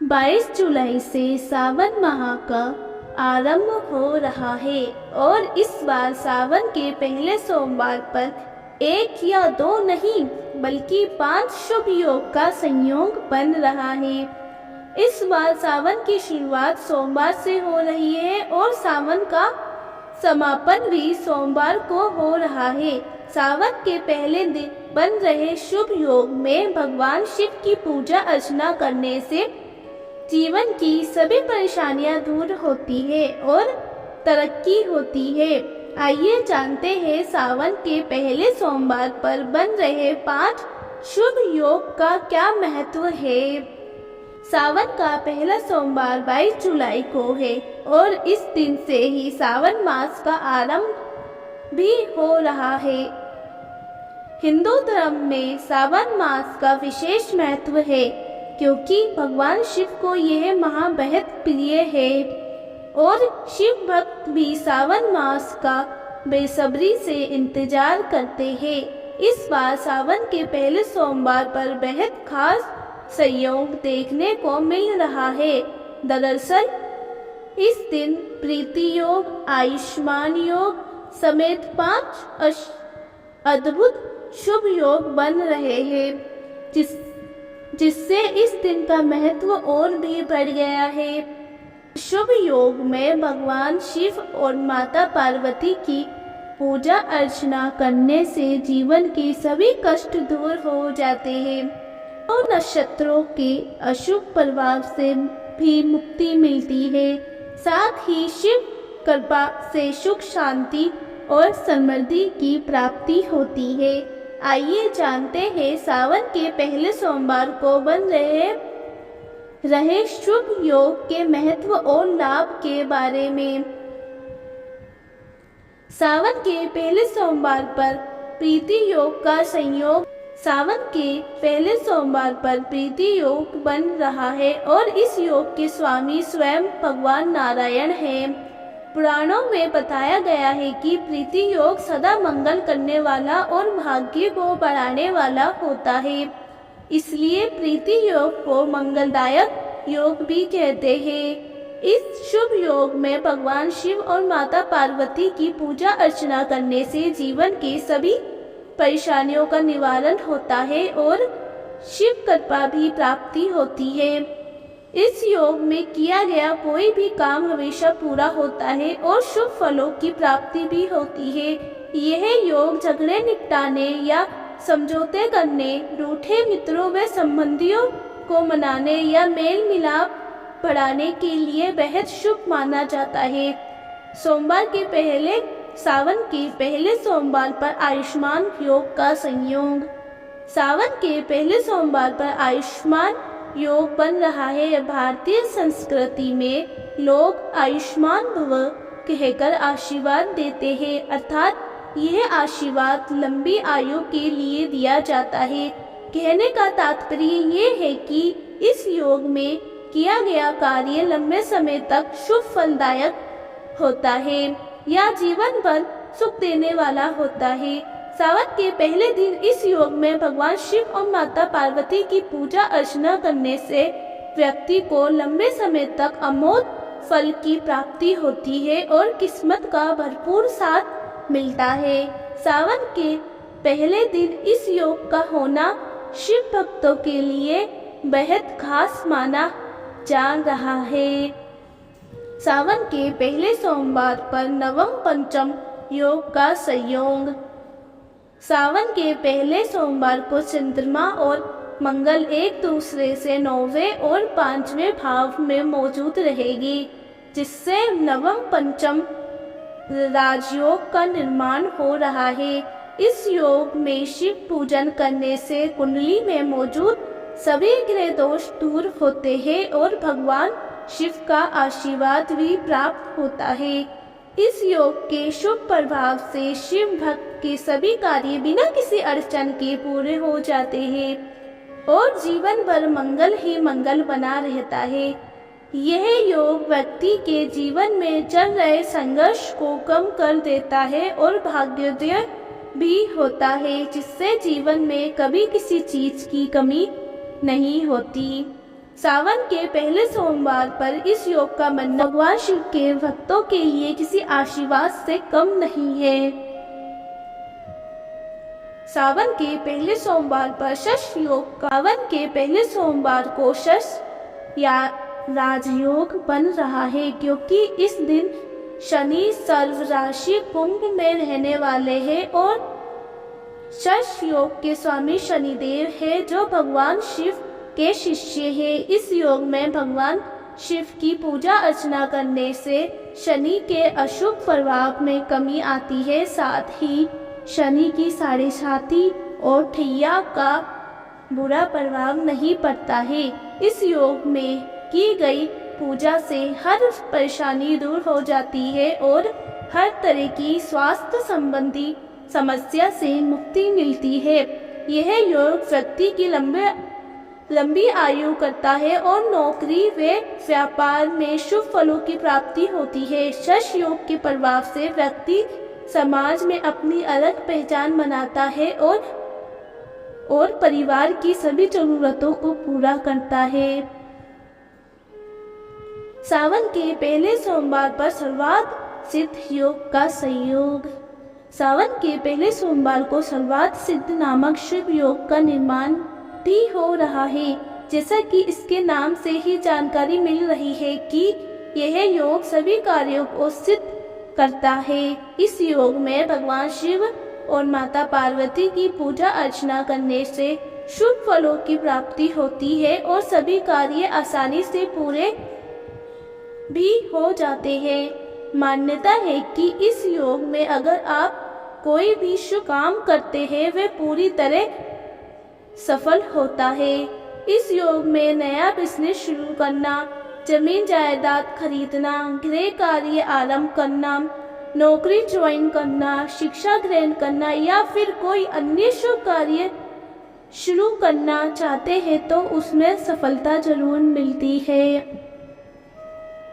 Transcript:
22 जुलाई से सावन माह का आरंभ हो रहा है और इस बार सावन के पहले सोमवार पर एक या दो नहीं बल्कि 5 शुभ योग का संयोग बन रहा है। इस बार सावन की शुरुआत सोमवार से हो रही है और सावन का समापन भी सोमवार को हो रहा है। सावन के पहले दिन बन रहे शुभ योग में भगवान शिव की पूजा अर्चना करने से जीवन की सभी परेशानियां दूर होती है और तरक्की होती है। आइए जानते हैं सावन के पहले सोमवार पर बन रहे 5 शुभ योग का क्या महत्व है। सावन का पहला सोमवार 22 जुलाई को है और इस दिन से ही सावन मास का आरंभ भी हो रहा है। हिंदू धर्म में सावन मास का विशेष महत्व है क्योंकि भगवान शिव को यह माह बेहद प्रिय है और शिव भक्त भी सावन मास का बेसब्री से इंतजार करते हैं। इस बार सावन के पहले सोमवार पर बेहद खास संयोग देखने को मिल रहा है। दरअसल इस दिन प्रीति योग, आयुष्मान योग समेत 5 अद्भुत शुभ योग बन रहे हैं जिससे इस दिन का महत्व और भी बढ़ गया है। शुभ योग में भगवान शिव और माता पार्वती की पूजा अर्चना करने से जीवन के सभी कष्ट दूर हो जाते हैं और नक्षत्रों के अशुभ प्रभाव से भी मुक्ति मिलती है। साथ ही शिव कृपा से सुख शांति और समृद्धि की प्राप्ति होती है। आइए जानते हैं सावन के पहले सोमवार को बन रहे शुभ योग के महत्व और लाभ के बारे में। सावन के पहले सोमवार पर प्रीति योग का संयोग। सावन के पहले सोमवार पर प्रीति योग बन रहा है और इस योग के स्वामी स्वयं भगवान नारायण हैं। पुराणों में बताया गया है कि प्रीति योग सदा मंगल करने वाला और भाग्य को बढ़ाने वाला होता है, इसलिए प्रीति योग को मंगलदायक योग भी कहते हैं। इस शुभ योग में भगवान शिव और माता पार्वती की पूजा अर्चना करने से जीवन के सभी परेशानियों का निवारण होता है और शिव कृपा भी प्राप्ति होती है। इस योग में किया गया कोई भी काम हमेशा पूरा होता है और शुभ फलों की प्राप्ति भी होती है। यह योग झगड़े निपटाने या समझौते करने, रूठे मित्रों व संबंधियों को मनाने या मेल मिलाप बढ़ाने के लिए बेहद शुभ माना जाता है। सावन के पहले सोमवार पर आयुष्मान योग का संयोग। सावन के पहले सोमवार पर आयुष्मान योग बन रहा है। भारतीय संस्कृति में लोग आयुष्मान भव कहकर आशीर्वाद देते हैं, अर्थात यह आशीर्वाद लंबी आयु के लिए दिया जाता है। कहने का तात्पर्य ये है कि इस योग में किया गया कार्य लंबे समय तक शुभ फलदायक होता है या जीवन भर सुख देने वाला होता है। सावन के पहले दिन इस योग में भगवान शिव और माता पार्वती की पूजा अर्चना करने से व्यक्ति को लंबे समय तक अमोघ फल की प्राप्ति होती है और किस्मत का भरपूर साथ मिलता है। सावन के पहले दिन इस योग का होना शिव भक्तों के लिए बेहद खास माना जा रहा है। सावन के पहले सोमवार पर नवम पंचम योग का संयोग। सावन के पहले सोमवार को चंद्रमा और मंगल एक दूसरे से 9वें और 5वें भाव में मौजूद रहेगी, जिससे नवम पंचम राजयोग का निर्माण हो रहा है। इस योग में शिव पूजन करने से कुंडली में मौजूद सभी ग्रह दोष दूर होते हैं और भगवान शिव का आशीर्वाद भी प्राप्त होता है। इस योग के शुभ प्रभाव से शिव भक्त के सभी कार्य बिना किसी अड़चन के पूरे हो जाते हैं और जीवन भर मंगल ही मंगल बना रहता है। यह योग व्यक्ति के जीवन में चल रहे संघर्ष को कम कर देता है और भाग्योदय भी होता है, जिससे जीवन में कभी किसी चीज की कमी नहीं होती। सावन के पहले सोमवार पर इस योग का मनना भगवान शिव के भक्तों के लिए किसी आशीर्वाद से कम नहीं है। सावन के पहले सोमवार पर शश योग सावन के पहले सोमवार को शश या राजयोग बन रहा है, क्योंकि इस दिन शनि सर्व राशि कुंभ में रहने वाले हैं और शश योग के स्वामी शनिदेव है, जो भगवान शिव के शिष्य हैं। इस योग में भगवान शिव की पूजा अर्चना करने से शनि के अशुभ प्रभाव में कमी आती है। साथ ही शनि की साढ़े साथी और ठैया का बुरा प्रभाव नहीं पड़ता है। इस योग में की गई पूजा से हर परेशानी दूर हो जाती है और हर तरह की स्वास्थ्य संबंधी समस्या से मुक्ति मिलती है। यह योग व्यक्ति की लंबी आयु करता है और नौकरी व व्यापार में शुभ फलों की प्राप्ति होती है। शश योग के प्रभाव से व्यक्ति समाज में अपनी अलग पहचान बनाता है और परिवार की सभी जरूरतों को पूरा करता है। सावन के पहले सोमवार पर सर्वार्थ सिद्ध योग का संयोग। सावन के पहले सोमवार को सर्वार्थ सिद्ध नामक शुभ योग का निर्माण भी हो रहा है। जैसा कि इसके नाम से ही जानकारी मिल रही है कि यह योग सभी कार्यों को सिद्ध करता है। इस योग में भगवान शिव और माता पार्वती की पूजा अर्चना करने से शुभ फलों की प्राप्ति होती है और सभी कार्य आसानी से पूरे भी हो जाते हैं। मान्यता है कि इस योग में अगर आप कोई भी शुभ काम करते हैं वह पूरी तरह सफल होता है। इस योग में नया बिजनेस शुरू करना, जमीन जायदाद खरीदना, गृह कार्य आरंभ करना, नौकरी ज्वाइन करना, शिक्षा ग्रहण करना या फिर कोई अन्य शुभ कार्य शुरू करना चाहते हैं तो उसमें सफलता जरूर मिलती है।